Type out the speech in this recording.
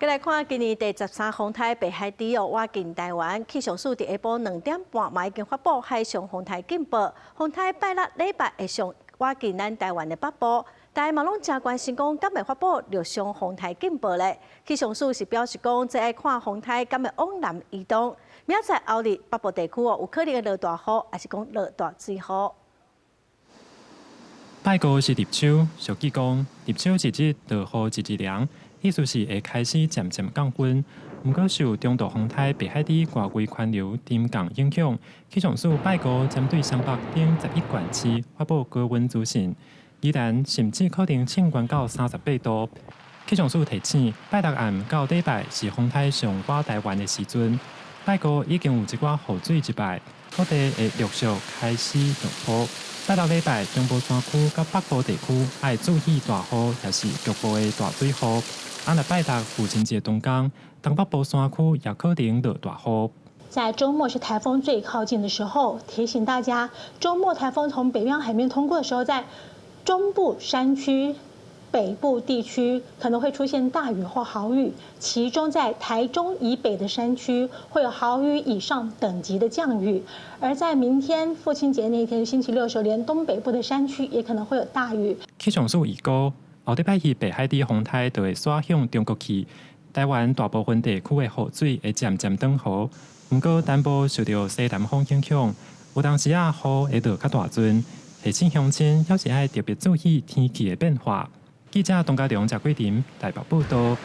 再來看今年第13風台北海豬湧進台灣，氣象署佇下晡2點半嘛已經發布海上風台警報，風台拜六禮拜會上湧進咱台灣的北部。大家嘛攏真關心講，敢會發布陸上風台警報咧？氣象署是表示講，這愛看風台敢會往南移動，明仔載後日北部地區有可能會落大雨，還是講落大水雨。拜五是立秋，俗語講立秋一日，落雨一日涼，意思是會開始漸漸降溫。不過受中度風台北海豬外圍環流沉降影響，氣象署拜五針對雙北等11縣市發布高溫資訊，宜蘭甚至可能升溫到38度。氣象署提醒，拜六暗到禮拜是風台上湧台灣的時陣，拜五已經有一寡雨水入來，各地會陸續開始落雨。拜六禮拜，中部山區甲北部地區要注意大雨，也是局部的大水雨。若拜六父親節當天，東北部山區也可能落大雨。在周末是颱風最靠近的時候，提醒大家，周末颱風從北邊海面通過的時候，在中部山區、北部地區可能會出現大雨或豪雨，其中在台中以北的山區會有豪雨以上等級的降雨，而在明天父親節那一天，星期六的時候，連東北部的山區也可能會有大雨。氣象署預告，後禮拜日北海豬風台就會駛向中國去，台灣大部分地區的雨水會漸漸轉好，不過南部受到西南風影響，有當時雨會落較大陣，提醒鄉親還是要特別注意天氣的變化。記者董家良、謝桂林台北報道。